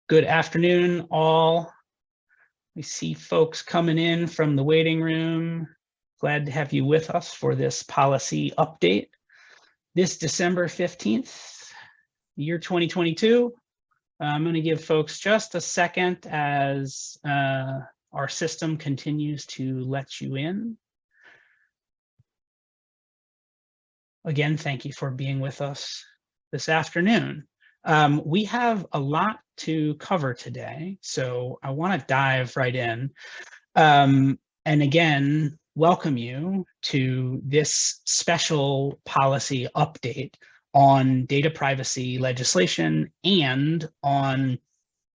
Good afternoon, all. We see folks coming in from the waiting room. Glad to have you with us for this policy update. This December 15th, year 2022. I'm going to give folks just a second as our system continues to let you in. Again, thank you for being with us this afternoon. We have a lot to cover today, so I want to dive right in. And again, welcome you to this special policy update on data privacy legislation and on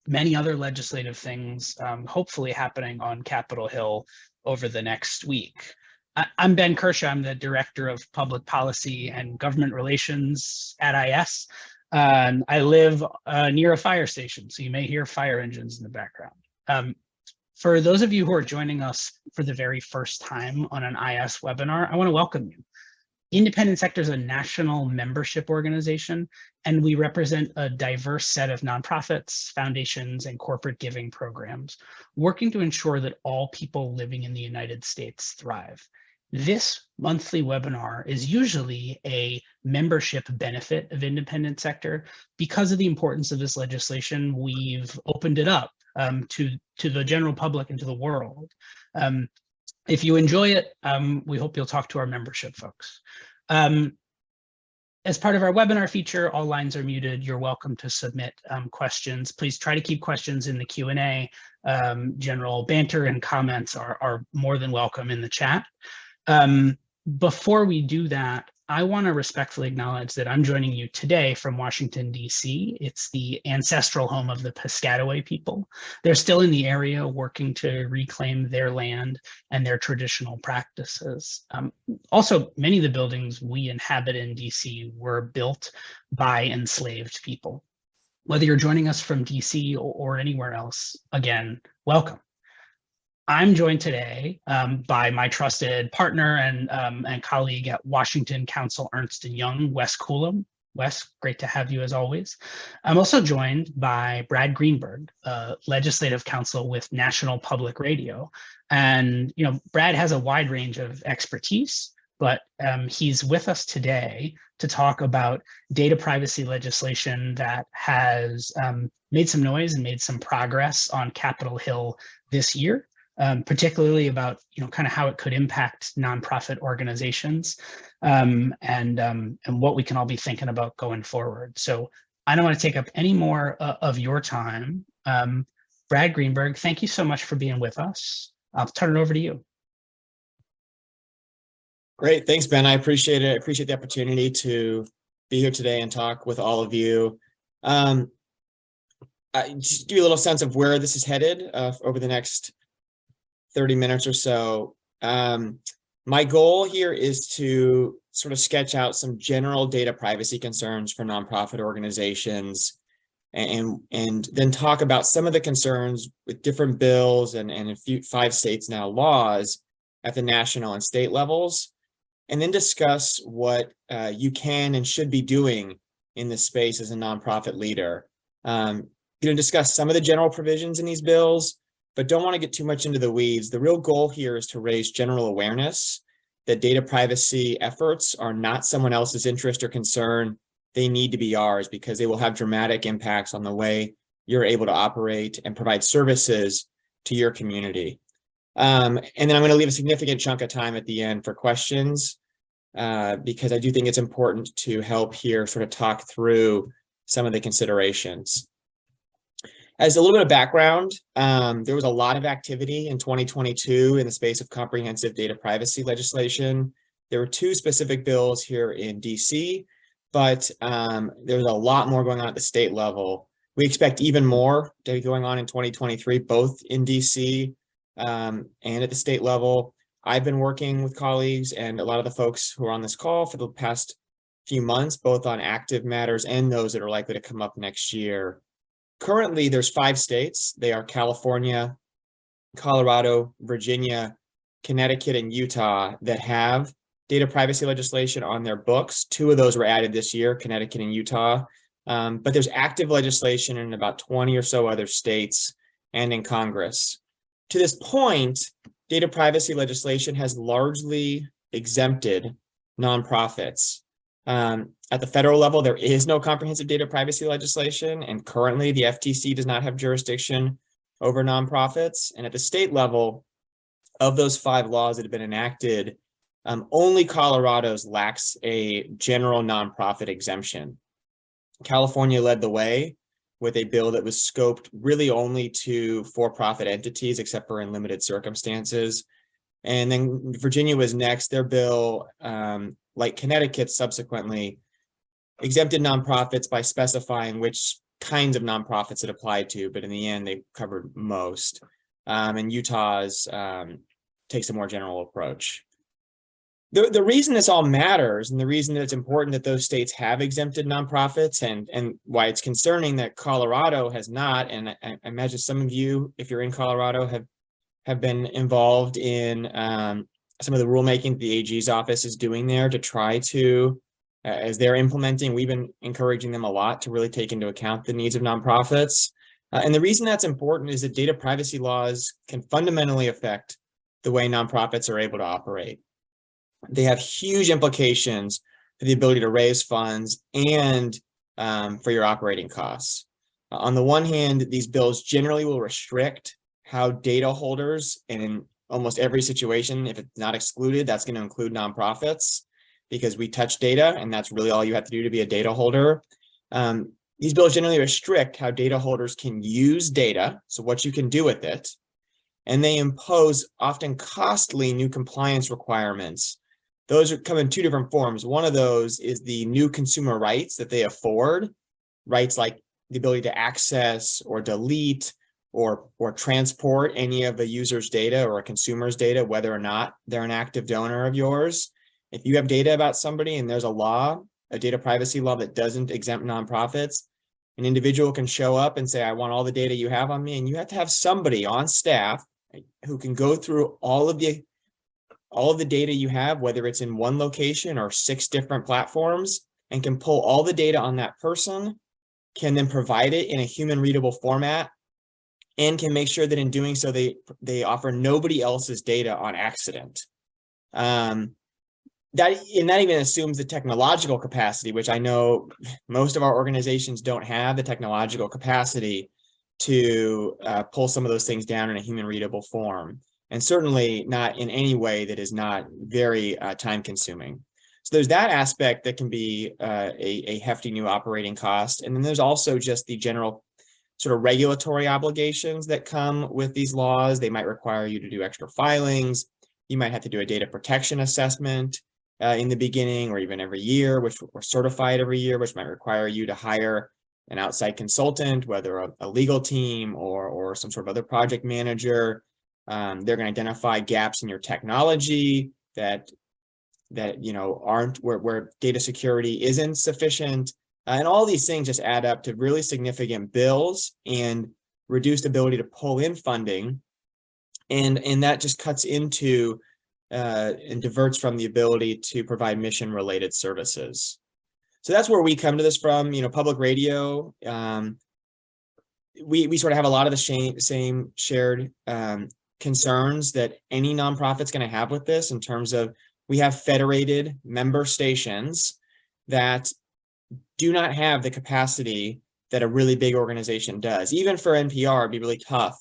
many other legislative things, hopefully happening on Capitol Hill over the next week. I'm Ben Kershaw. I'm the Director of Public Policy and Government Relations at IS. I live near a fire station, so you may hear fire engines in the background. For those of you who are joining us for the very first time on an IS webinar, I want to welcome you. Independent Sector is a national membership organization, and we represent a diverse set of nonprofits, foundations, and corporate giving programs, working to ensure that all people living in the United States thrive. This monthly webinar is usually a membership benefit of Independent Sector. Because of the importance of this legislation, we've opened it up to the general public and to the world. If you enjoy it, we hope you'll talk to our membership folks. As part of our webinar feature, all lines are muted. You're welcome to submit questions. Please try to keep questions in the Q&A. General banter and comments are more than welcome in the chat. Before we do that, I want to respectfully acknowledge that I'm joining you today from Washington, D.C. It's the ancestral home of the Piscataway people. They're still in the area working to reclaim their land and their traditional practices. Also, many of the buildings we inhabit in D.C. were built by enslaved people. Whether you're joining us from D.C. or anywhere else, again, welcome. I'm joined today by my trusted partner and colleague at Washington Counsel Ernst & Young, Wes Coulomb. Wes, great to have you as always. I'm also joined by Brad Greenberg, legislative counsel with National Public Radio. And Brad has a wide range of expertise, but he's with us today to talk about data privacy legislation that has made some noise and made some progress on Capitol Hill this year. Particularly about kind of how it could impact nonprofit organizations and what we can all be thinking about going forward. So I don't want to take up any more of your time. Brad Greenberg, thank you so much for being with us. I'll turn it over to you. Great, thanks, Ben. I appreciate it. I appreciate the opportunity to be here today and talk with all of you. Just give you a little sense of where this is headed over the next 30 minutes or so. My goal here is to sort of sketch out some general data privacy concerns for nonprofit organizations and then talk about some of the concerns with different bills and a few 5 states now laws at the national and state levels, and then discuss what you can and should be doing in this space as a nonprofit leader. Going to discuss some of the general provisions in these bills, but don't want to get too much into the weeds. The real goal here is to raise general awareness that data privacy efforts are not someone else's interest or concern. They need to be ours because they will have dramatic impacts on the way you're able to operate and provide services to your community. And then I'm going to leave a significant chunk of time at the end for questions because I do think it's important to help here sort of talk through some of the considerations. As a little bit of background, there was a lot of activity in 2022 in the space of comprehensive data privacy legislation. There were 2 specific bills here in DC, but there was a lot more going on at the state level. We expect even more to be going on in 2023, both in DC and at the state level. I've been working with colleagues and a lot of the folks who are on this call for the past few months, both on active matters and those that are likely to come up next year. Currently, there's 5 states. They are California, Colorado, Virginia, Connecticut, and Utah that have data privacy legislation on their books. 2 of those were added this year, Connecticut and Utah. But there's active legislation in about 20 or so other states and in Congress. To this point, data privacy legislation has largely exempted nonprofits. At the federal level, there is no comprehensive data privacy legislation, and currently the FTC does not have jurisdiction over nonprofits. And at the state level, of those 5 laws that have been enacted, only Colorado's lacks a general nonprofit exemption. California led the way with a bill that was scoped really only to for-profit entities, except for in limited circumstances. And then Virginia was next. Their bill, like Connecticut, subsequently exempted nonprofits by specifying which kinds of nonprofits it applied to, but in the end, they covered most. And Utah's takes a more general approach. The reason this all matters, and the reason that it's important that those states have exempted nonprofits, and why it's concerning that Colorado has not, and I imagine some of you, if you're in Colorado, have been involved in some of the rulemaking the AG's office is doing there to try to, as they're implementing, we've been encouraging them a lot to really take into account the needs of nonprofits. And the reason that's important is that data privacy laws can fundamentally affect the way nonprofits are able to operate. They have huge implications for the ability to raise funds and for your operating costs. On the one hand, these bills generally will restrict how data holders, and in almost every situation, if it's not excluded, that's going to include nonprofits, because we touch data and that's really all you have to do to be a data holder. These bills generally restrict how data holders can use data, so what you can do with it, and they impose often costly new compliance requirements. Those come in 2 different forms. One of those is the new consumer rights that they afford, rights like the ability to access or delete or transport any of a user's data or a consumer's data, whether or not they're an active donor of yours. If you have data about somebody and there's a law, a data privacy law that doesn't exempt nonprofits, an individual can show up and say, I want all the data you have on me, and you have to have somebody on staff who can go through all of the data you have, whether it's in one location or 6 different platforms, and can pull all the data on that person, can then provide it in a human readable format, and can make sure that in doing so, they offer nobody else's data on accident. That even assumes the technological capacity, which I know most of our organizations don't have the technological capacity to pull some of those things down in a human readable form. And certainly not in any way that is not very time consuming. So there's that aspect that can be a hefty new operating cost. And then there's also just the general sort of regulatory obligations that come with these laws. They might require you to do extra filings. You might have to do a data protection assessment in the beginning, or even every year, or certified every year, which might require you to hire an outside consultant, whether a legal team or some sort of other project manager. They're going to identify gaps in your technology that aren't where data security isn't sufficient, and all these things just add up to really significant bills and reduced ability to pull in funding, and that just cuts into and diverts from the ability to provide mission related services. So that's where we come to this from. Public radio, we sort of have a lot of the same shared concerns that any nonprofit's going to have with this, in terms of we have federated member stations that do not have the capacity that a really big organization does. Even for NPR, it'd be really tough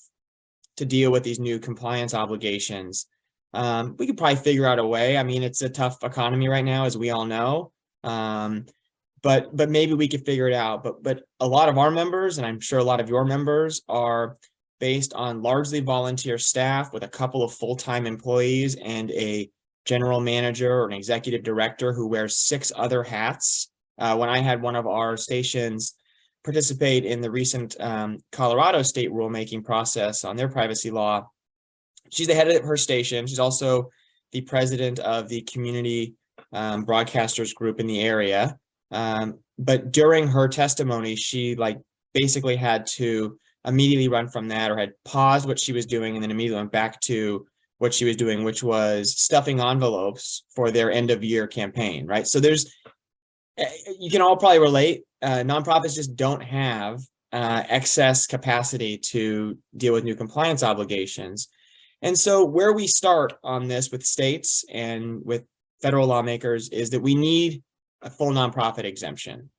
to deal with these new compliance obligations. We could probably figure out a way. I mean, it's a tough economy right now, as we all know. But maybe we could figure it out. But a lot of our members, and I'm sure a lot of your members, are based on largely volunteer staff with a couple of full-time employees and a general manager or an executive director who wears 6 other hats. When I had one of our stations participate in the recent Colorado state rulemaking process on their privacy law, she's the head of her station. She's also the president of the community broadcasters group in the area. But during her testimony, she basically had to immediately run from that, or had paused what she was doing and then immediately went back to what she was doing, which was stuffing envelopes for their end of year campaign, right? So you can all probably relate nonprofits just don't have excess capacity to deal with new compliance obligations. And so where we start on this with states and with federal lawmakers is that we need a full nonprofit exemption.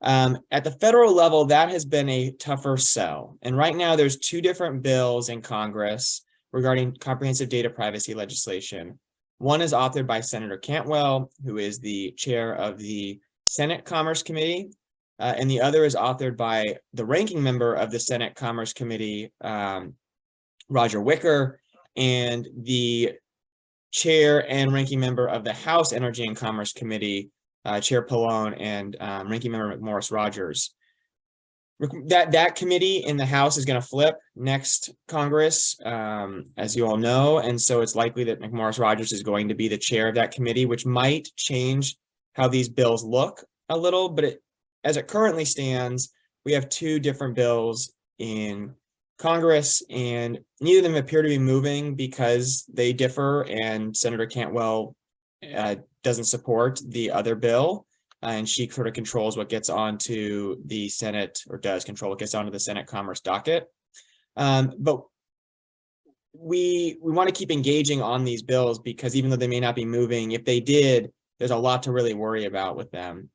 At the federal level, that has been a tougher sell. And right now there's two different bills in Congress regarding comprehensive data privacy legislation. One is authored by Senator Cantwell, who is the chair of the Senate Commerce Committee, and the other is authored by the ranking member of the Senate Commerce Committee, Roger Wicker, and the chair and ranking member of the House Energy and Commerce Committee, Chair Pallone, and ranking member McMorris Rodgers. That committee in the House is going to flip next Congress, as you all know, and so it's likely that McMorris Rodgers is going to be the chair of that committee, which might change how these bills look a little, but as it currently stands, we have two different bills in Congress, and neither of them appear to be moving because they differ, and Senator Cantwell doesn't support the other bill, and she sort of controls what gets onto the Senate, or does control what gets onto the Senate Commerce docket. But we want to keep engaging on these bills because even though they may not be moving, if they did, there's a lot to really worry about with them.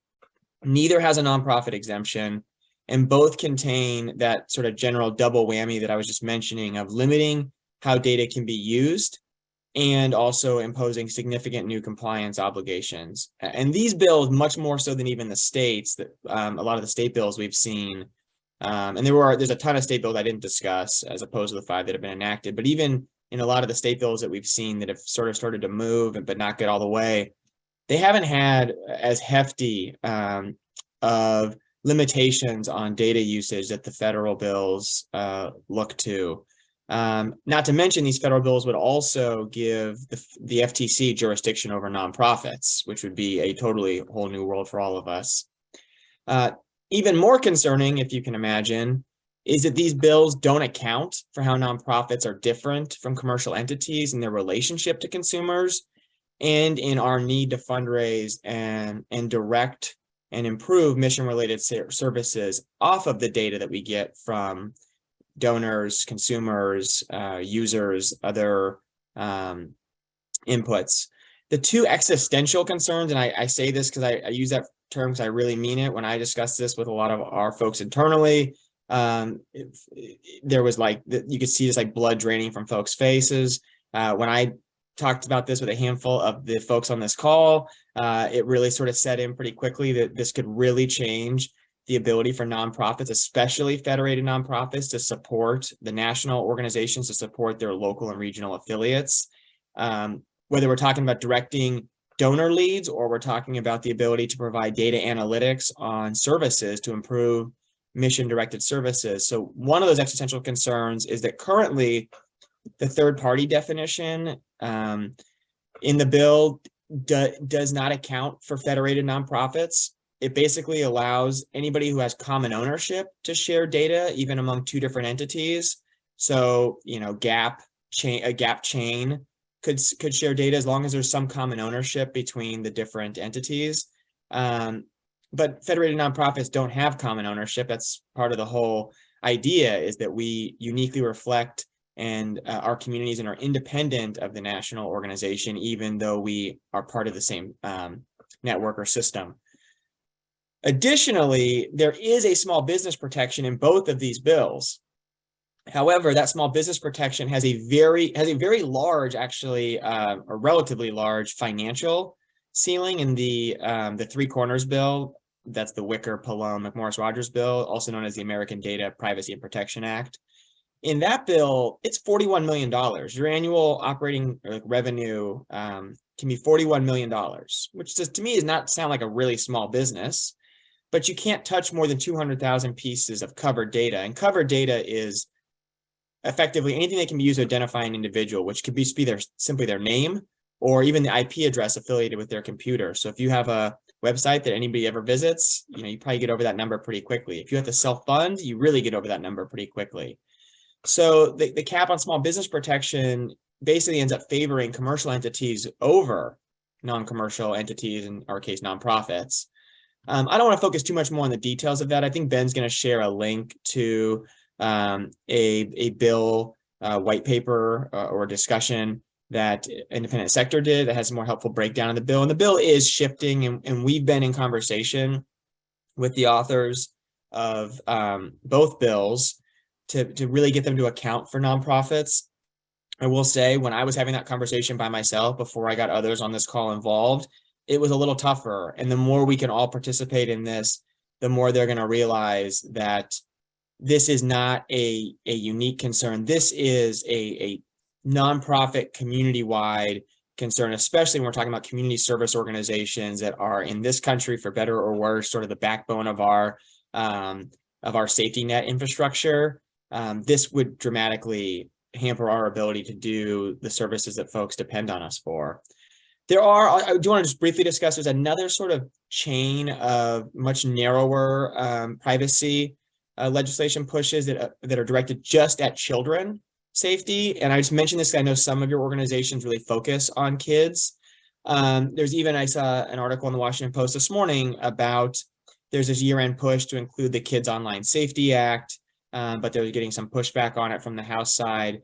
Neither has a nonprofit exemption, and both contain that sort of general double whammy that I was just mentioning of limiting how data can be used and also imposing significant new compliance obligations. And these bills, much more so than even the states, that a lot of the state bills we've seen, and there's a ton of state bills I didn't discuss as opposed to the 5 that have been enacted, but even in a lot of the state bills that we've seen that have sort of started to move but not get all the way, they haven't had as hefty of limitations on data usage that the federal bills look to. Not to mention, these federal bills would also give the FTC jurisdiction over nonprofits, which would be a totally whole new world for all of us. Even more concerning, if you can imagine, is that these bills don't account for how nonprofits are different from commercial entities in their relationship to consumers and in our need to fundraise and direct and improve mission-related services off of the data that we get from donors, consumers, users, other inputs. The two existential concerns, and I say this because I use that term because I really mean it when I discuss this with a lot of our folks internally, there was like, you could see this like blood draining from folks' faces. When I talked about this with a handful of the folks on this call, it really sort of set in pretty quickly that this could really change the ability for nonprofits, especially federated nonprofits, to support the national organizations, to support their local and regional affiliates. Whether we're talking about directing donor leads or we're talking about the ability to provide data analytics on services to improve mission-directed services. So one of those existential concerns is that currently the third-party definition in the bill does not account for federated nonprofits. It basically allows anybody who has common ownership to share data, even among two different entities. So, you know, Gap Chain could share data as long as there's some common ownership between the different entities. But federated nonprofits don't have common ownership. That's part of the whole idea, is that we uniquely reflect and our communities and are independent of the national organization, even though we are part of the same network or system. Additionally, there is a small business protection in both of these bills. However, that small business protection has a very large, actually, a relatively large financial ceiling in the Three Corners bill. That's the Wicker, Pallone, McMorris Rodgers bill, also known as the American Data Privacy and Protection Act. In that bill, it's $41 million. Your annual operating revenue can be $41 million, which to me does not sound like a really small business, but you can't touch more than 200,000 pieces of covered data. And covered data is effectively anything that can be used to identify an individual, which could be simply their name or even the IP address affiliated with their computer. So if you have a website that anybody ever visits, you probably get over that number pretty quickly. If you have to self-fund, you really get over that number pretty quickly. So the cap on small business protection basically ends up favoring commercial entities over non-commercial entities, in our case, nonprofits. I don't want to focus too much more on the details of that. I think Ben's going to share a link to a bill white paper or discussion that Independent Sector did that has a more helpful breakdown of the bill. And the bill is shifting, and we've been in conversation with the authors of both bills to really get them to account for nonprofits. I will say, when I was having that conversation by myself before I got others on this call involved, it was a little tougher. And the more we can all participate in this, the more they're going to realize that this is not a unique concern. This is a nonprofit community-wide concern, especially when we're talking about community service organizations that are in this country, for better or worse, sort of the backbone of our safety net infrastructure. This would dramatically hamper our ability to do the services that folks depend on us for. I do want to just briefly discuss, there's another sort of chain of much narrower privacy legislation pushes that are directed just at children safety. And I just mentioned this, I know some of your organizations really focus on kids. There's even, I saw an article in the Washington Post this morning about there's this year-end push to include the Kids Online Safety Act, but they're getting some pushback on it from the House side.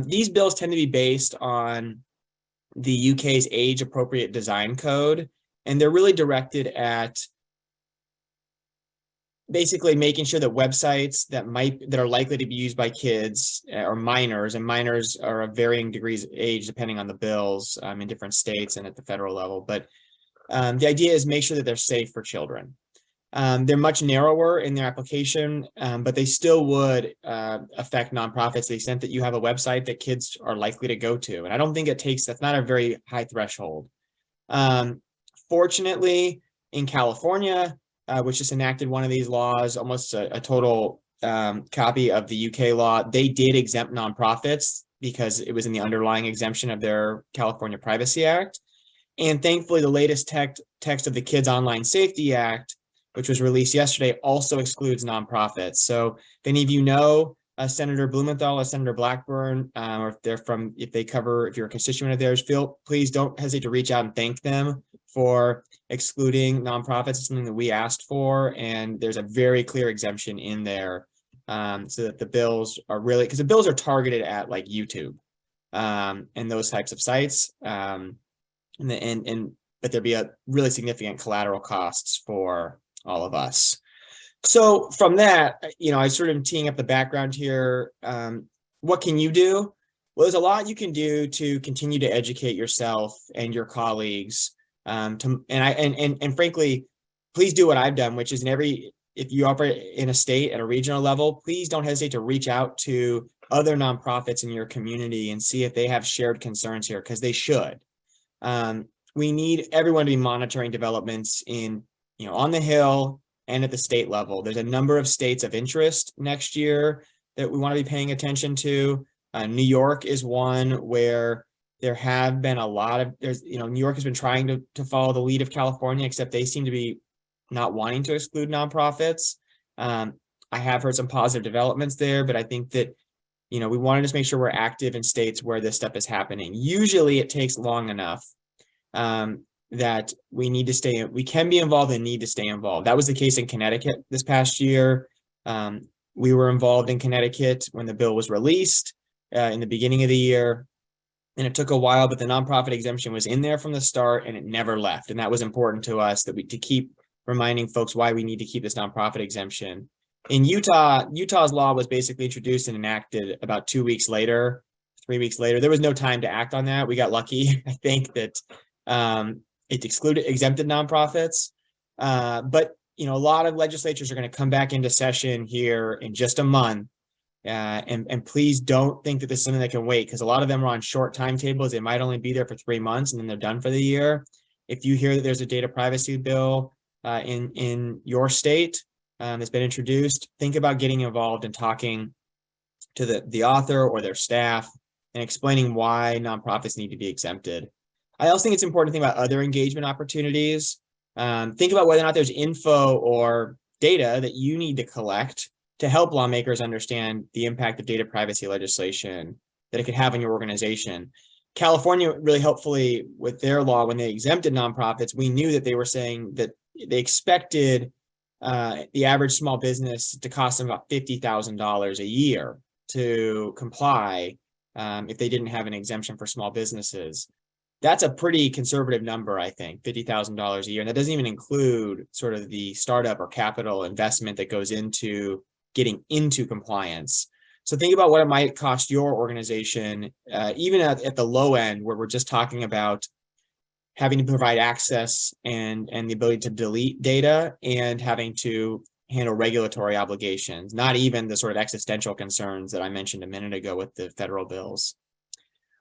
These bills tend to be based on the UK's age appropriate design code, and they're really directed at basically making sure that websites that are likely to be used by kids or minors, and minors are of varying degrees of age depending on the bills in different states and at the federal level. But the idea is make sure that they're safe for children. They're much narrower in their application, but they still would affect nonprofits to the extent that you have a website that kids are likely to go to. And I don't think that's not a very high threshold. Fortunately, in California, which just enacted one of these laws, almost a total copy of the UK law, they did exempt nonprofits because it was in the underlying exemption of their California Privacy Act. And thankfully, the latest text of the Kids Online Safety Act, which was released yesterday, also excludes nonprofits. So if any of you know Senator Blumenthal or Senator Blackburn, or if you're a constituent of theirs, please don't hesitate to reach out and thank them for excluding nonprofits. It's something that we asked for, and there's a very clear exemption in there, so that the bills are really, because the bills are targeted at like YouTube and those types of sites, but there'd be a really significant collateral costs for all of us. So from that, I sort of teeing up the background here. What can you do? Well, there's a lot you can do to continue to educate yourself and your colleagues. And frankly, please do what I've done, which is if you operate in a state at a regional level, please don't hesitate to reach out to other nonprofits in your community and see if they have shared concerns here, because they should. We need everyone to be monitoring developments on the Hill and at the state level. There's a number of states of interest next year that we want to be paying attention to. New York is one where there have been New York has been trying to follow the lead of California, except they seem to be not wanting to exclude nonprofits. I have heard some positive developments there, but I think that, we want to just make sure we're active in states where this stuff is happening. Usually it takes long enough that we can be involved and need to stay involved. That was the case in Connecticut this past year. We were involved in Connecticut when the bill was released in the beginning of the year, and it took a while, but the nonprofit exemption was in there from the start and it never left. And that was important to us, to keep reminding folks why we need to keep this nonprofit exemption. In Utah's law was basically introduced and enacted about 2 weeks later, 3 weeks later. There was no time to act on that. We got lucky, I think, that it exempted nonprofits, but a lot of legislatures are going to come back into session here in just a month, and please don't think that this is something that can wait, because a lot of them are on short timetables. They might only be there for 3 months and then they're done for the year. If you hear that there's a data privacy bill in your state that's been introduced, think about getting involved and talking to the author or their staff and explaining why nonprofits need to be exempted. I also think it's important to think about other engagement opportunities. Think about whether or not there's info or data that you need to collect to help lawmakers understand the impact of data privacy legislation that it could have on your organization. California, really helpfully with their law, when they exempted nonprofits, we knew that they were saying that they expected the average small business to cost them about $50,000 a year to comply if they didn't have an exemption for small businesses. That's a pretty conservative number, I think, $50,000 a year. And that doesn't even include sort of the startup or capital investment that goes into getting into compliance. So think about what it might cost your organization, even at the low end, where we're just talking about having to provide access and the ability to delete data and having to handle regulatory obligations, not even the sort of existential concerns that I mentioned a minute ago with the federal bills.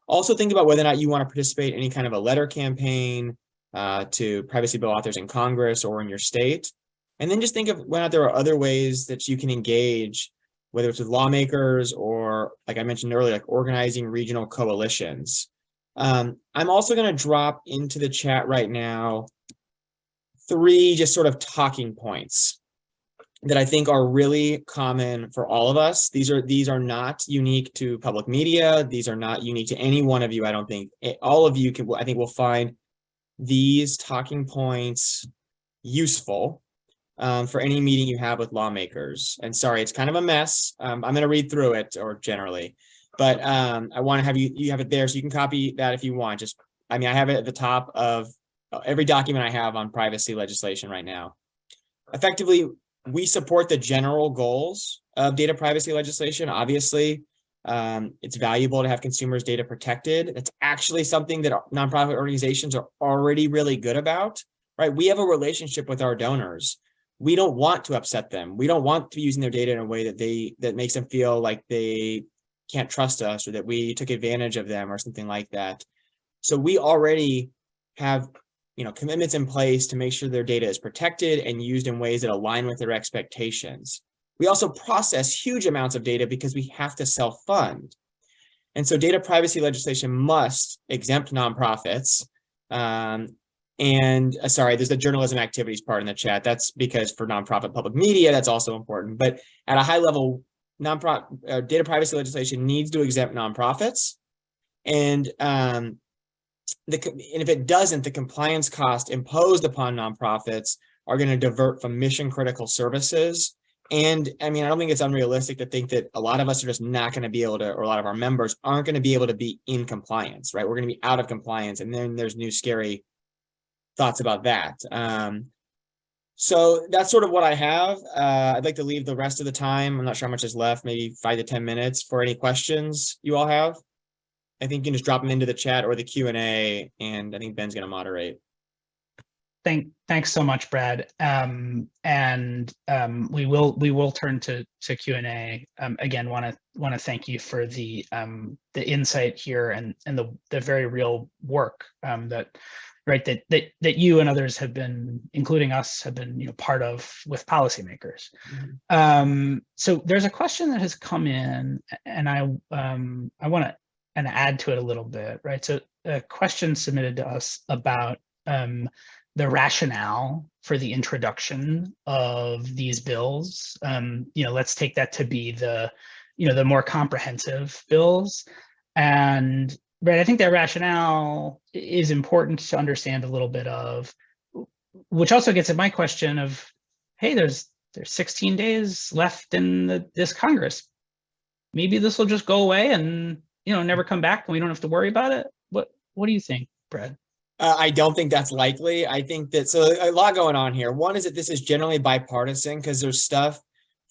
Also think about whether or not you want to participate in any kind of a letter campaign to privacy bill authors in Congress or in your state. And then just think of whether or not there are other ways that you can engage, whether it's with lawmakers or, like I mentioned earlier, like organizing regional coalitions. I'm also going to drop into the chat right now 3 just sort of talking points that I think are really common for all of us. These are not unique to public media. These are not unique to any one of you. I don't think all of you can, I think, will find these talking points useful for any meeting you have with lawmakers. And sorry, it's kind of a mess. I'm going to read through it, or generally. But I want to have you have it there so you can copy that if you want. Just, I mean, I have it at the top of every document I have on privacy legislation right now. Effectively, we support the general goals of data privacy legislation. Obviously, it's valuable to have consumers' data protected. It's actually something that nonprofit organizations are already really good about, right? We have a relationship with our donors. We don't want to upset them. We don't want to be using their data in a way that makes them feel like they can't trust us or that we took advantage of them or something like that. So we already have, commitments in place to make sure their data is protected and used in ways that align with their expectations. We also process huge amounts of data because we have to self-fund. And so data privacy legislation must exempt nonprofits. Sorry, there's the journalism activities part in the chat. That's because for nonprofit public media, that's also important. But at a high level, data privacy legislation needs to exempt nonprofits. And if it doesn't, the compliance costs imposed upon nonprofits are going to divert from mission critical services. And I mean, I don't think it's unrealistic to think that a lot of us are just not going to be able to, or a lot of our members aren't going to be able to be in compliance, right? We're going to be out of compliance. And then there's new scary thoughts about that. So that's sort of what I have. I'd like to leave the rest of the time. I'm not sure how much is left, maybe 5 to 10 minutes for any questions you all have. I think you can just drop them into the chat or the Q&A, and I think Ben's going to moderate. Thanks so much, Brad. We will turn to Q&A. Again, want to thank you for the insight here and the very real work that you and others have been, including us, have been part of with policymakers. Mm-hmm. So there's a question that has come in, and I want to add to it a little bit, right? So a question submitted to us about the rationale for the introduction of these bills. Let's take that to be the more comprehensive bills. And Brad, I think that rationale is important to understand a little bit of, which also gets at my question of, hey, there's 16 days left in this Congress. Maybe this will just go away and never come back and we don't have to worry about it. What do you think, Brad? I don't think that's likely. I think that, so a lot going on here. One is that this is generally bipartisan because there's stuff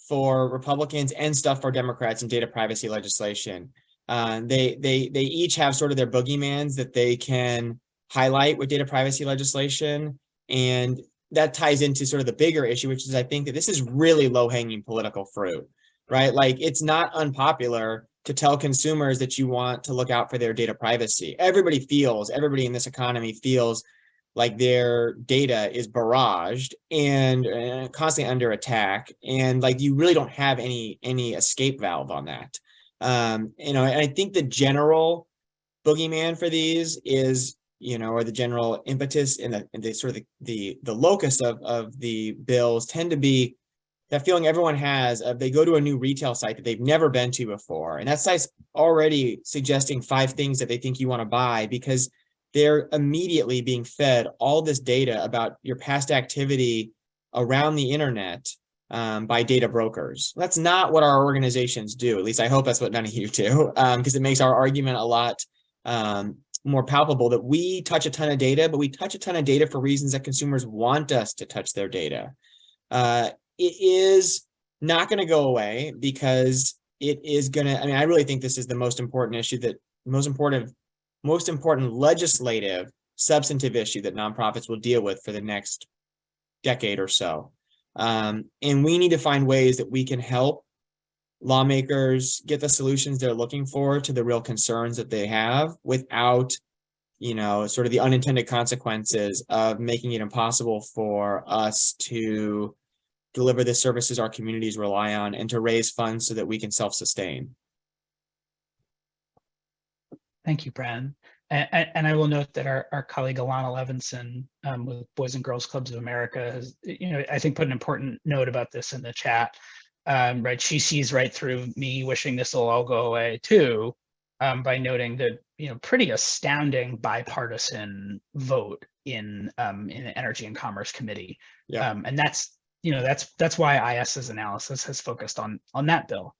for Republicans and stuff for Democrats in data privacy legislation. They each have sort of their boogeymans that they can highlight with data privacy legislation. And that ties into sort of the bigger issue, which is I think that this is really low-hanging political fruit, right? Like, it's not unpopular to tell consumers that you want to look out for their data privacy. Everybody in this economy feels like their data is barraged and constantly under attack. And like, you really don't have any escape valve on that. And I think the general boogeyman for these is, or the general impetus and the sort of the locus of the bills tend to be that feeling everyone has of they go to a new retail site that they've never been to before. And that site's already suggesting 5 things that they think you want to buy because they're immediately being fed all this data about your past activity around the internet by data brokers. That's not what our organizations do. At least I hope that's what none of you do, because it makes our argument a lot more palpable that we touch a ton of data, but we touch a ton of data for reasons that consumers want us to touch their data. It is not going to go away because it is going to, I mean, I really think this is the most important issue that most important legislative substantive issue that nonprofits will deal with for the next decade or so. And we need to find ways that we can help lawmakers get the solutions they're looking for to the real concerns that they have without, sort of the unintended consequences of making it impossible for us to deliver the services our communities rely on and to raise funds so that we can self-sustain. Thank you, Brad. And I will note that our colleague Alana Levinson with Boys and Girls Clubs of America has, I think put an important note about this in the chat. Right, she sees right through me wishing this will all go away too, by noting that pretty astounding bipartisan vote in the Energy and Commerce Committee. Yeah. And that's why IS's analysis has focused on that bill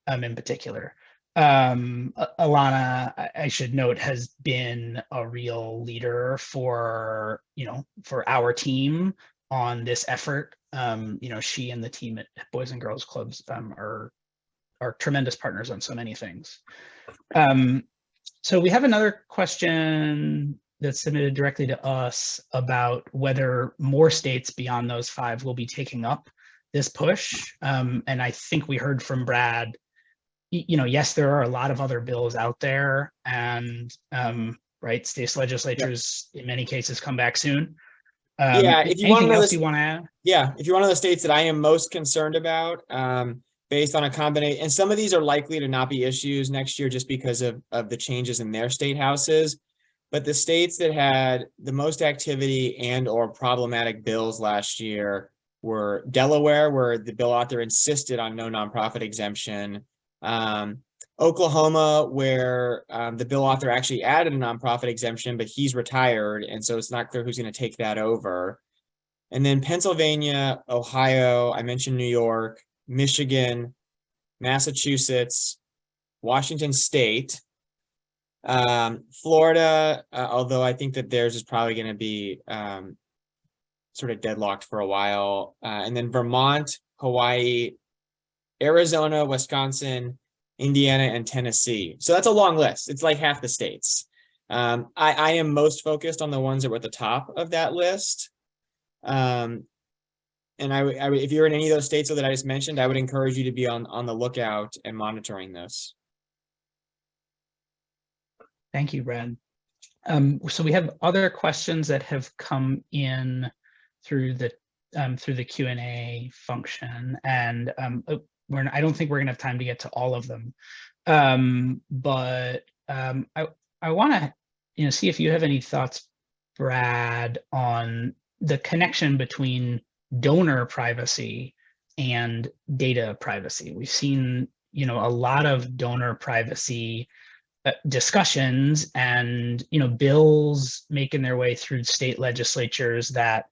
in particular. Alana, I should note, has been a real leader for our team on this effort. She and the team at Boys and Girls Clubs are tremendous partners on so many things. So we have another question that's submitted directly to us about whether more states beyond those 5 will be taking up this push. And I think we heard from Brad, yes, there are a lot of other bills out there, and right, state legislatures in many cases come back soon. If you want to know else you want to add? Yeah, if you're one of the states that I am most concerned about, based on a combination, and some of these are likely to not be issues next year just because of the changes in their state houses, but the states that had the most activity and or problematic bills last year were Delaware, where the bill author insisted on no nonprofit exemption, Oklahoma, where the bill author actually added a nonprofit exemption, but he's retired, and so it's not clear who's going to take that over. And then Pennsylvania, Ohio, I mentioned New York, Michigan, Massachusetts, Washington State, Florida, although I think that theirs is probably going to be sort of deadlocked for a while, and then Vermont, Hawaii, Arizona, Wisconsin, Indiana, and Tennessee. So that's a long list. It's like half the states. I am most focused on the ones that were at the top of that list. And if you're in any of those states that I just mentioned, I would encourage you to be on the lookout and monitoring this. Thank you, Brad. So we have other questions that have come in through the Q&A function, and I don't think we're going to have time to get to all of them, but I want to see if you have any thoughts, Brad, on the connection between donor privacy and data privacy. We've seen a lot of donor privacy discussions and bills making their way through state legislatures that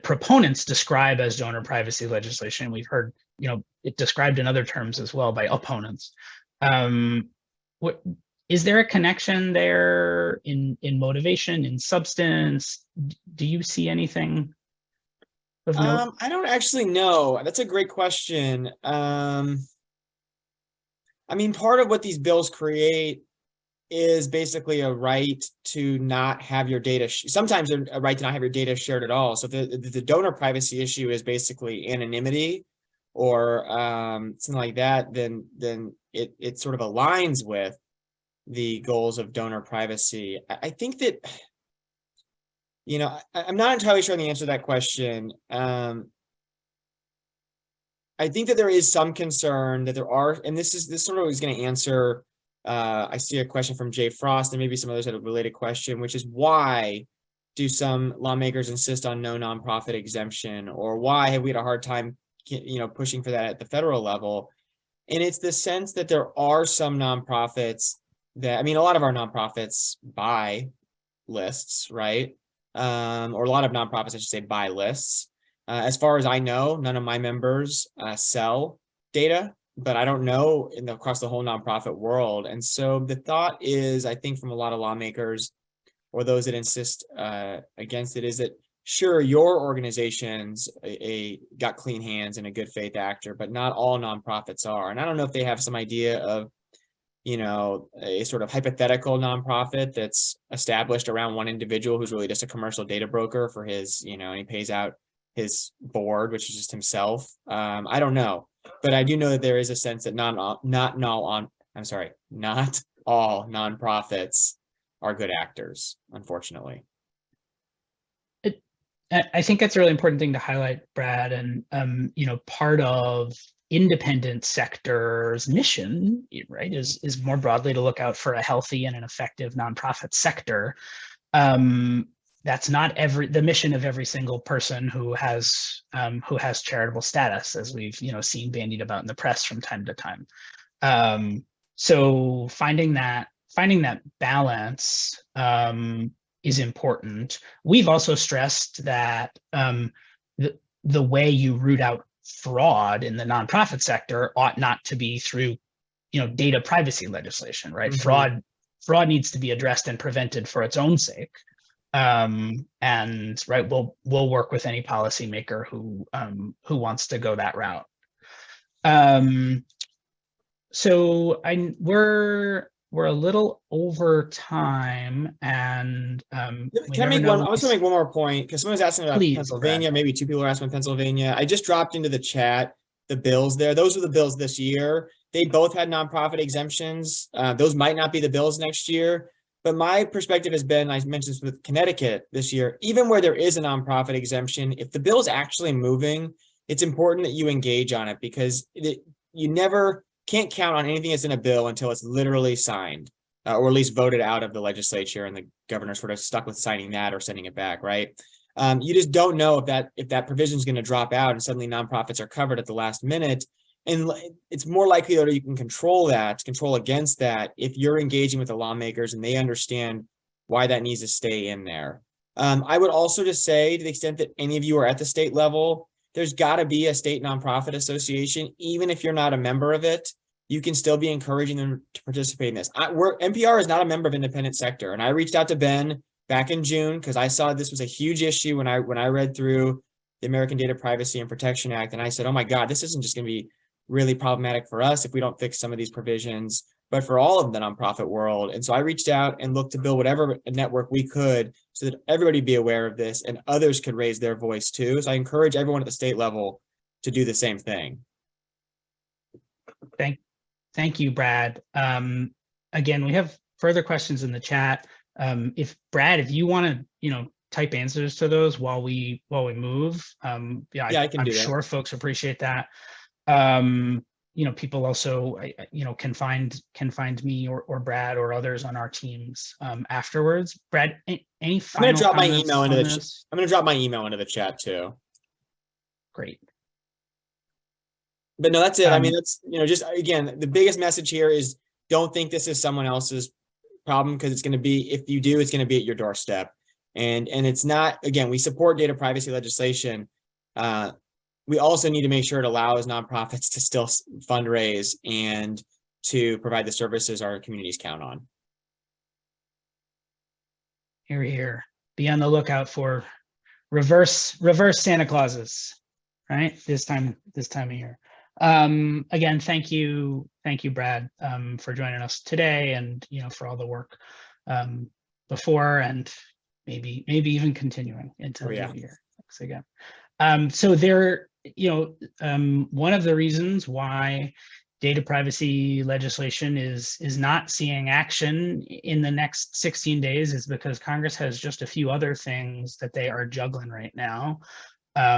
proponents describe as donor privacy legislation. We've heard it described in other terms as well by opponents. What is there a connection there in motivation, in substance? Do you see anything of note? I don't actually know. That's a great question. I mean, part of what these bills create is basically a right to not have your data, sometimes a right to not have your data shared at all. So the donor privacy issue is basically anonymity or something like that, then it sort of aligns with the goals of donor privacy. I think that, I'm not entirely sure on the answer to that question. I think that there is some concern that there are, and this sort of is going to answer, I see a question from Jay Frost and maybe some others had a related question, which is why do some lawmakers insist on no nonprofit exemption, or why have we had a hard time, pushing for that at the federal level? And it's the sense that there are some nonprofits that, I mean, a lot of our nonprofits buy lists, right? Or a lot of nonprofits, I should say, buy lists. As far as I know, none of my members sell data, but I don't know across the whole nonprofit world. And so the thought is, I think from a lot of lawmakers or those that insist against it, is that sure, your organization's got clean hands and a good faith actor, but not all nonprofits are. And I don't know if they have some idea of, a sort of hypothetical nonprofit that's established around one individual who's really just a commercial data broker for his, and he pays out his board, which is just himself. I don't know, but I do know that there is a sense that not all nonprofits are good actors, unfortunately. I think that's a really important thing to highlight, Brad. And, part of independent sector's mission, right, is more broadly to look out for a healthy and an effective nonprofit sector. That's not the mission of every single person who has charitable status, as we've seen bandied about in the press from time to time. So finding that balance is important. We've also stressed that the way you root out fraud in the nonprofit sector ought not to be through, data privacy legislation, right? Mm-hmm. Fraud needs to be addressed and prevented for its own sake. And right, we'll work with any policymaker who wants to go that route. So we're a little over time, and can I make one? I was gonna make one more point because someone was asking about Pennsylvania. Brad. Maybe two people are asking about Pennsylvania. I just dropped into the chat the bills there. Those are the bills this year. They both had nonprofit exemptions. Those might not be the bills next year. But my perspective has been, I mentioned this with Connecticut this year, even where there is a nonprofit exemption, if the bill is actually moving, it's important that you engage on it, because you never can't count on anything that's in a bill until it's literally signed, or at least voted out of the legislature and the governor sort of stuck with signing that or sending it back, right? You just don't know if that provision is going to drop out and suddenly nonprofits are covered at the last minute. And it's more likely that you can control against that if you're engaging with the lawmakers and they understand why that needs to stay in there. I would also just say, to the extent that any of you are at the state level, there's got to be a state nonprofit association. Even if you're not a member of it, you can still be encouraging them to participate in this. NPR is not a member of independent sector. And I reached out to Ben back in June because I saw this was a huge issue when I read through the American Data Privacy and Protection Act. And I said, oh my God, this isn't just going to be really problematic for us if we don't fix some of these provisions, but for all of the nonprofit world. And so I reached out and looked to build whatever network we could so that everybody be aware of this and others could raise their voice too. So I encourage everyone at the state level to do the same thing. Thank you, Brad. Again, we have further questions in the chat. If you want to, type answers to those while we move, I'm sure folks appreciate that. People also, can find me or Brad or others on our teams afterwards. Brad, any final I'm going to drop my email into the chat too. Great. But no, that's it. I mean, that's, just again, the biggest message here is don't think this is someone else's problem, because it's going to be, if you do, it's going to be at your doorstep. And it's not, again, we support data privacy legislation. We also need to make sure it allows nonprofits to still fundraise and to provide the services our communities count on. Hear, hear. Be on the lookout for reverse Santa Clauses, right? This time of year. Again, thank you, Brad, for joining us today, and for all the work before and maybe even continuing into the new year. Thanks again. So there, one of the reasons why data privacy legislation is not seeing action in the next 16 days is because Congress has just a few other things that they are juggling right now.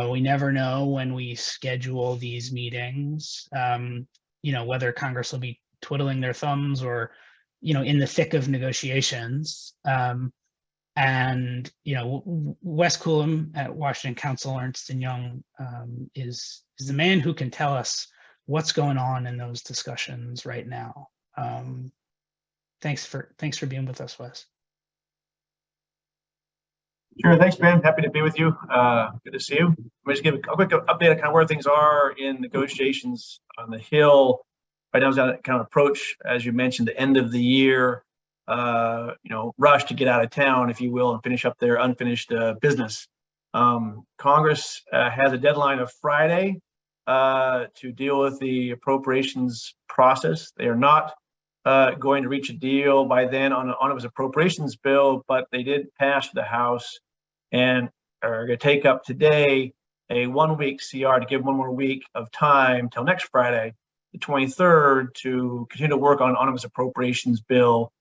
We never know when we schedule these meetings, whether Congress will be twiddling their thumbs or, in the thick of negotiations. And, Wes Coulomb at Washington Counsel Ernst & Young is the man who can tell us what's going on in those discussions right now. Thanks for being with us, Wes. Sure, thanks, Ben. Happy to be with you. Good to see you. Let me just give a quick update on kind of where things are in negotiations on the Hill. Right now, is that kind of approach, as you mentioned, the end of the year, rush to get out of town, if you will, and finish up their unfinished business. Congress has a deadline of Friday to deal with the appropriations process. They are not going to reach a deal by then on an omnibus appropriations bill, but they did pass the House and are going to take up today a 1-week CR to give one more week of time till next Friday, the 23rd, to continue to work on omnibus appropriations bill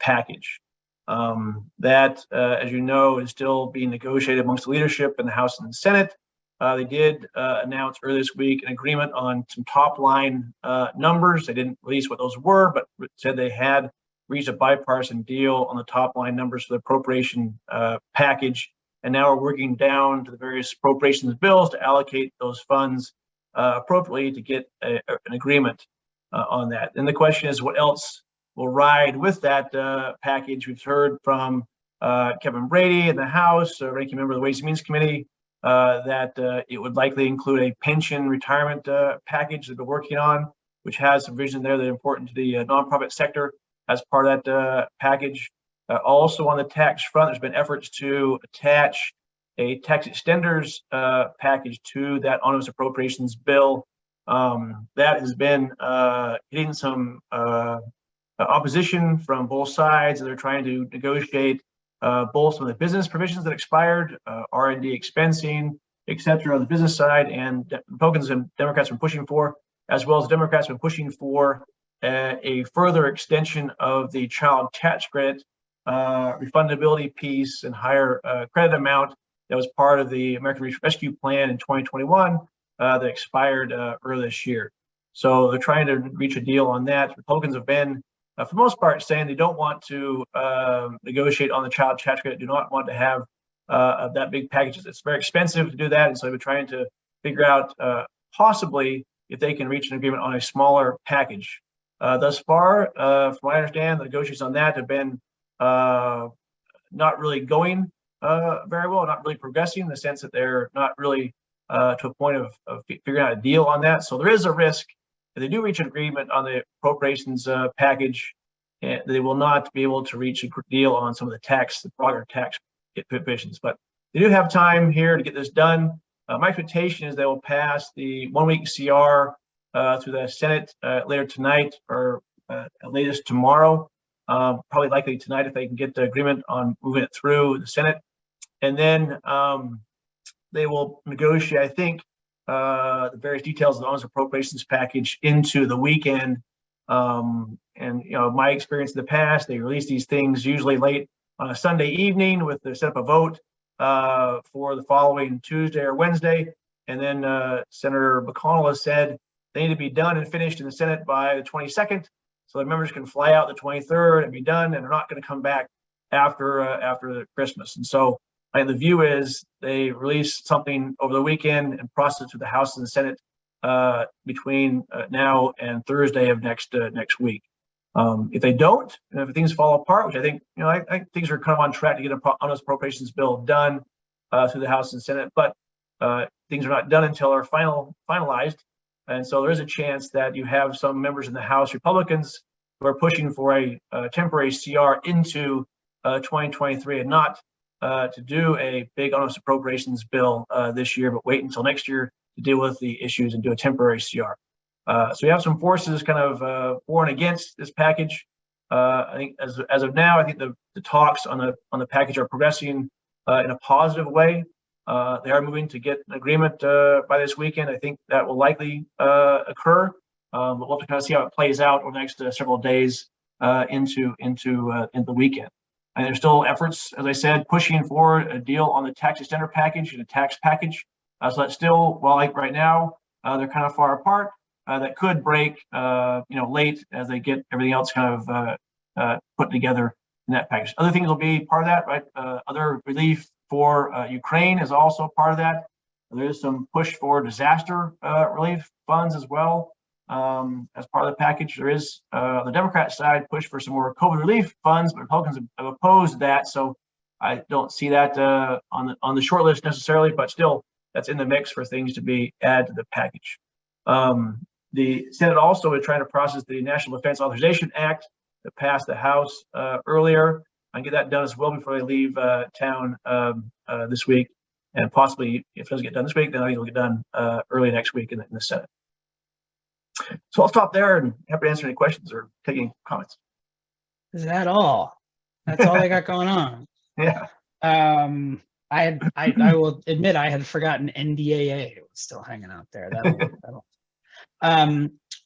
package. That, as you know, is still being negotiated amongst the leadership in the House and the Senate. They did announce earlier this week an agreement on some top line numbers. They didn't release what those were, but said they had reached a bipartisan deal on the top line numbers for the appropriation package. And now we're working down to the various appropriations bills to allocate those funds appropriately to get an agreement on that. And the question is, what else will ride with that package? We've heard from Kevin Brady in the House, ranking member of the Ways and Means Committee, that it would likely include a pension retirement package that they're working on, which has some vision there that are important to the nonprofit sector as part of that package. Also on the tax front, there's been efforts to attach a tax extenders package to that omnibus appropriations bill. That has been hitting some opposition from both sides. They're trying to negotiate both some of the business provisions that expired, R&D expensing, et cetera, on the business side, and Republicans and Democrats are pushing for, as well as Democrats have been pushing for a further extension of the child tax credit refundability piece and higher credit amount that was part of the American Rescue Plan in 2021 that expired earlier this year. So they're trying to reach a deal on that. Republicans have been, for the most part, saying they don't want to negotiate on the child tax credit, do not want to have that big package. It's very expensive to do that, and so they've been trying to figure out possibly if they can reach an agreement on a smaller package. Thus far, from what I understand, the negotiations on that have been not really going very well, not really progressing in the sense that they're not really to a point of figuring out a deal on that. So there is a risk if they do reach an agreement on the appropriations package, they will not be able to reach a deal on some of the broader tax provisions. But they do have time here to get this done. My expectation is they will pass the 1-week CR through the Senate later tonight or latest tomorrow. Probably likely tonight if they can get the agreement on moving it through the Senate. And then they will negotiate, I think, the various details of the omnibus appropriations package into the weekend. And my experience in the past, they release these things usually late on a Sunday evening with the set up a vote for the following Tuesday or Wednesday. And then Senator McConnell has said they need to be done and finished in the Senate by the 22nd, so the members can fly out the 23rd and be done, and they're not going to come back after Christmas. And so I think the view is they release something over the weekend and process it through the House and the Senate between now and Thursday of next week. If they don't, and if things fall apart, which I think, I think things are kind of on track to get on this appropriations bill done through the House and Senate, but things are not done until they're finalized. And so there is a chance that you have some members in the House Republicans who are pushing for a temporary CR into 2023 and not to do a big omnibus appropriations bill this year, but wait until next year to deal with the issues and do a temporary CR. So we have some forces kind of for and against this package. I think as of now, I think the talks on the package are progressing in a positive way. They are moving to get an agreement by this weekend. I think that will likely occur, but we'll have to kind of see how it plays out over the next several days into the weekend. And there's still efforts, as I said, pushing for a deal on the tax extender package and a tax package. So that's still, well, like right now, they're kind of far apart. That could break, late as they get everything else kind of put together in that package. Other things will be part of that, right? Other relief for Ukraine is also part of that. There is some push for disaster relief funds as well. as part of the package. There is the Democrat side push for some more COVID relief funds, but Republicans have opposed that. So I don't see that on the short list necessarily, but still that's in the mix for things to be added to the package. The Senate also is trying to process the National Defense Authorization Act that passed the House earlier and get that done as well before they leave town this week. And possibly, if it doesn't get done this week, then it'll get done early next week in the Senate. So I'll stop there and happy to answer any questions or take any comments. Is that all? That's all I got going on. Yeah. I will admit I had forgotten NDAA was still hanging out there. That'll.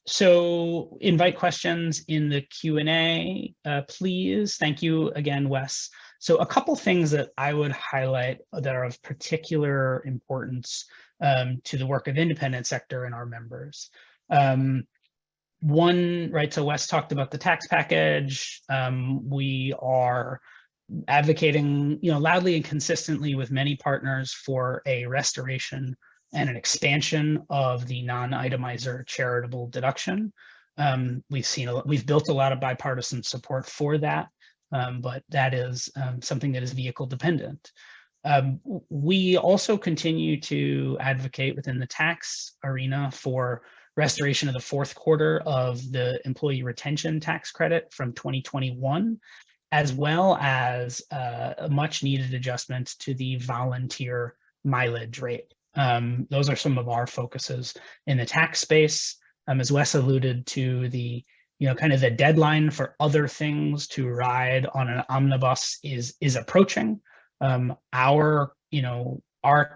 So invite questions in the Q&A, please. Thank you again, Wes. So a couple things that I would highlight that are of particular importance to the work of independent sector and our members. One, right, so Wes talked about the tax package. We are advocating, loudly and consistently with many partners for a restoration and an expansion of the non-itemizer charitable deduction. We've built a lot of bipartisan support for that, but that is something that is vehicle dependent. We also continue to advocate within the tax arena for restoration of the fourth quarter of the employee retention tax credit from 2021, as well as a much needed adjustment to the volunteer mileage rate. Those are some of our focuses in the tax space. As Wes alluded to, the kind of the deadline for other things to ride on an omnibus is approaching. Our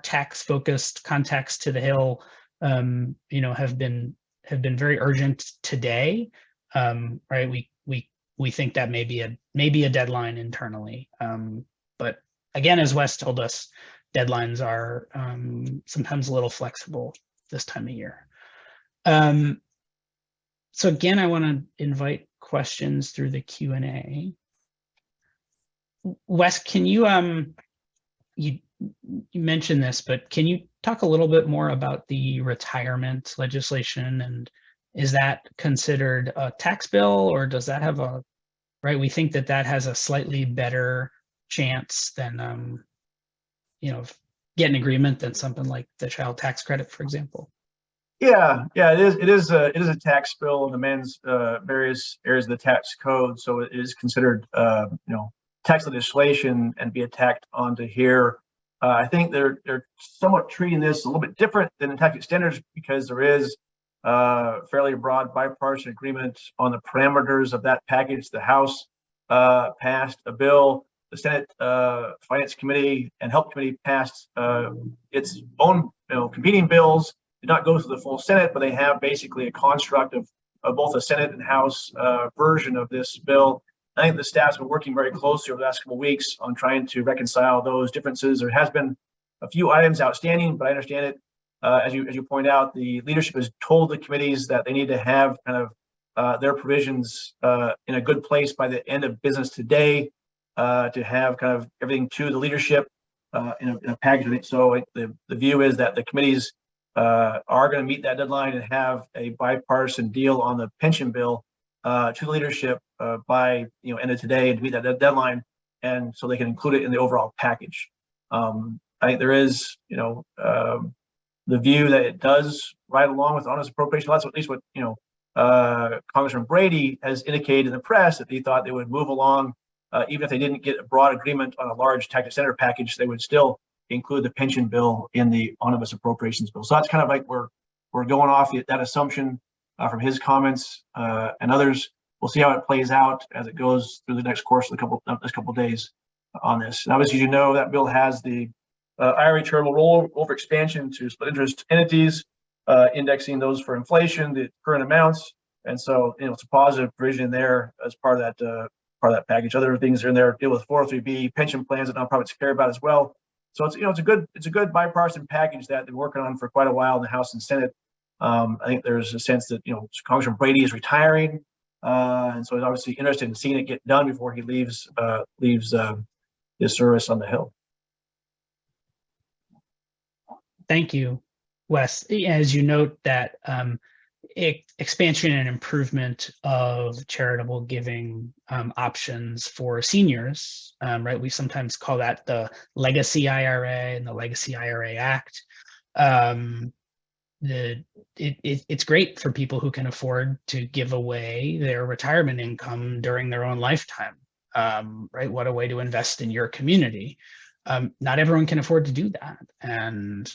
tax focused contacts to the Hill have been very urgent today, right? We think that may be a deadline internally, but again, as Wes told us, deadlines are sometimes a little flexible this time of year. So again, I want to invite questions through the Q&A. Wes, can you mentioned this, but can you talk a little bit more about the retirement legislation, and is that considered a tax bill, or does that have right? We think that has a slightly better chance than get an agreement than something like the child tax credit, for example. Yeah, it is a tax bill and amends various areas of the tax code, so it is considered tax legislation and be attacked onto here. I think they're somewhat treating this a little bit different than the tax extenders because there is fairly broad bipartisan agreement on the parameters of that package. The House passed a bill. The Senate Finance Committee and Health Committee passed its own competing bills. Did not go through the full Senate, but they have basically a construct of both a Senate and House version of this bill. I think the staff's been working very closely over the last couple of weeks on trying to reconcile those differences. There has been a few items outstanding, but I understand it. As you point out, the leadership has told the committees that they need to have kind of their provisions in a good place by the end of business today to have kind of everything to the leadership in a package. So the view is that the committees are going to meet that deadline and have a bipartisan deal on the pension bill to the leadership by end of today to meet that deadline, and so they can include it in the overall package. I think there is the view that it does ride along with honest appropriation. That's at least what Congressman Brady has indicated in the press, that he thought they would move along even if they didn't get a broad agreement on a large tax extender package, they would still include the pension bill in the omnibus appropriations bill. So that's kind of like we're going off that assumption from his comments and others. We'll see how it plays out as it goes through the next course of the next couple of days on this. And obviously, that bill has the IRA charitable rollover expansion to split interest entities, indexing those for inflation, the current amounts, and so it's a positive provision there as part of that package. Other things are in there deal with 403B pension plans that nonprofits care about as well. So it's a good bipartisan package that they've been working on for quite a while in the House and Senate. I think there's a sense that Congressman Brady is retiring, and so he's obviously interested in seeing it get done before he leaves his service on the Hill. Thank you, Wes. As you note that expansion and improvement of charitable giving options for seniors, right? We sometimes call that the Legacy IRA and the Legacy IRA Act. It's great for people who can afford to give away their retirement income during their own lifetime, right? What a way to invest in your community. Not everyone can afford to do that, and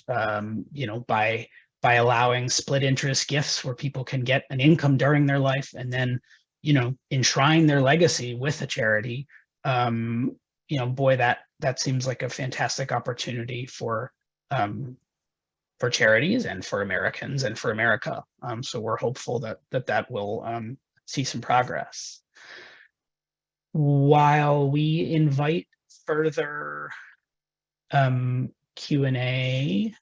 you know, by allowing split interest gifts where people can get an income during their life and then, you know, enshrine their legacy with a charity, you know, boy, that seems like a fantastic opportunity for charities and for Americans and for America. So we're hopeful that will see some progress. While we invite further Q&A,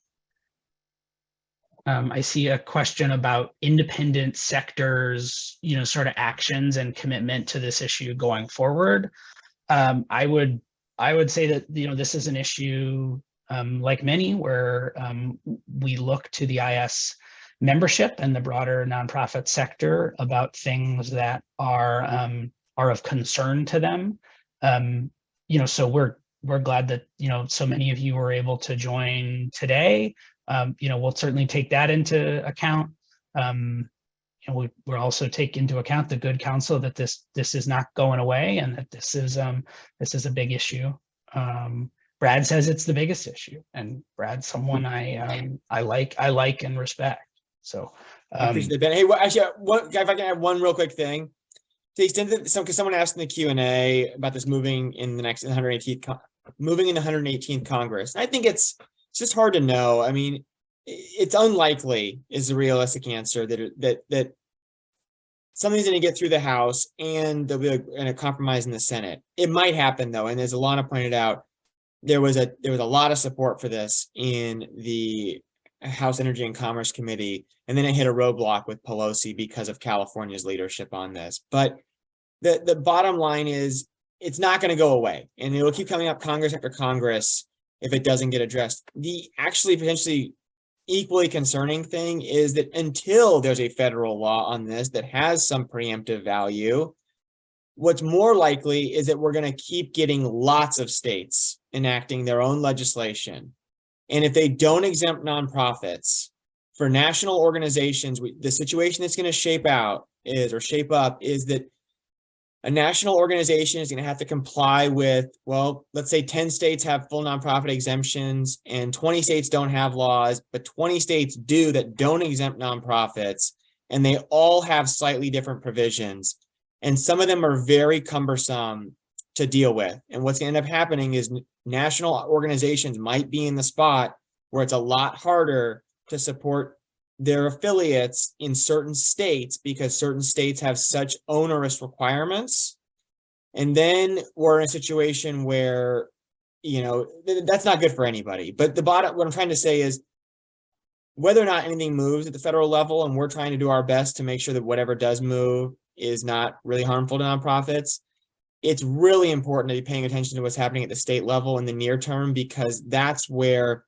I see a question about independent sectors, you know, sort of actions and commitment to this issue going forward. I would say that, you know, this is an issue like many where we look to the IS membership and the broader nonprofit sector about things that are of concern to them. You know, so we're glad that, you know, so many of you were able to join today. You know, we'll certainly take that into account. And we'll also take into account the good counsel that this is not going away and that this is a big issue. Brad says it's the biggest issue, and Brad's someone I like and respect. So I appreciate that, Ben. Hey, well, actually, if I can add one real quick thing, to the extent that because someone asked in the Q&A about this moving in the 118th Congress, I think it's just hard to know. I mean, it's unlikely is the realistic answer that something's going to get through the House and there'll be a compromise in the Senate. It might happen though, and as Alana pointed out, there was a lot of support for this in the House Energy and Commerce Committee, and then it hit a roadblock with Pelosi because of California's leadership on this. But the bottom line is it's not going to go away, and it will keep coming up Congress after Congress if it doesn't get addressed. The actually potentially equally concerning thing is that until there's a federal law on this that has some preemptive value, what's more likely is that we're going to keep getting lots of states enacting their own legislation. And if they don't exempt nonprofits for national organizations, the situation that's going to shape up is that a national organization is going to have to comply with, well, let's say 10 states have full nonprofit exemptions and 20 states don't have laws, but 20 states do that don't exempt nonprofits, and they all have slightly different provisions. And some of them are very cumbersome to deal with. And what's going to end up happening is national organizations might be in the spot where it's a lot harder to support their affiliates in certain states because certain states have such onerous requirements. And then we're in a situation where, you know, that's not good for anybody. But what I'm trying to say is whether or not anything moves at the federal level, and we're trying to do our best to make sure that whatever does move is not really harmful to nonprofits, it's really important to be paying attention to what's happening at the state level in the near term, because that's where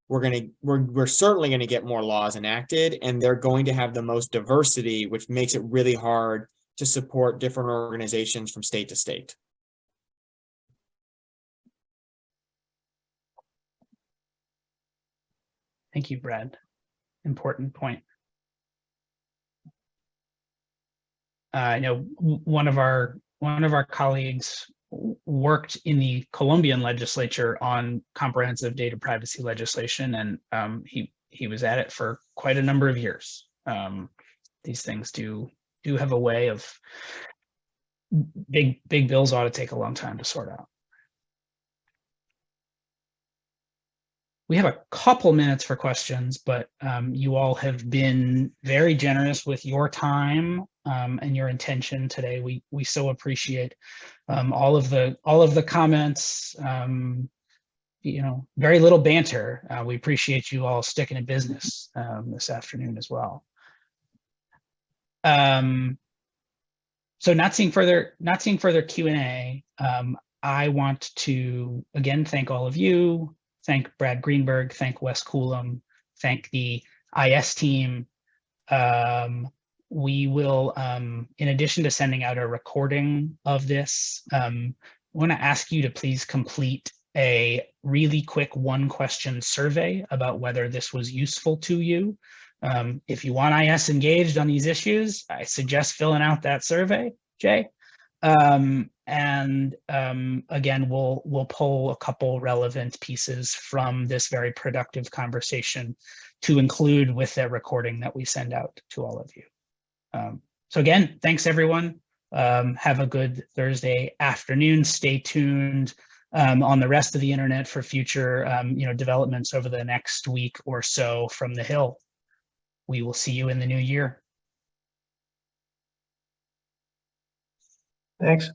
we're certainly going to get more laws enacted, and they're going to have the most diversity, which makes it really hard to support different organizations from state to state. Thank you, Brad. Important point. I know one of our colleagues worked in the Colombian legislature on comprehensive data privacy legislation, and he was at it for quite a number of years. These things do have a way of big bills ought to take a long time to sort out. We have a couple minutes for questions, but you all have been very generous with your time and your intention today. We so appreciate all of the comments. You know, very little banter. We appreciate you all sticking to business this afternoon as well. So not seeing further Q&A, I want to again thank all of you. Thank Brad Greenberg, thank Wes Coulomb, thank the IS team. we will, in addition to sending out a recording of this, I want to ask you to please complete a really quick 1-question survey about whether this was useful to you. If you want IS engaged on these issues, I suggest filling out that survey, Jay. Again, we'll pull a couple relevant pieces from this very productive conversation to include with the recording that we send out to all of you. So again, thanks everyone. Have a good Thursday afternoon. Stay tuned on the rest of the internet for future developments over the next week or so from the Hill. We will see you in the new year. Thanks.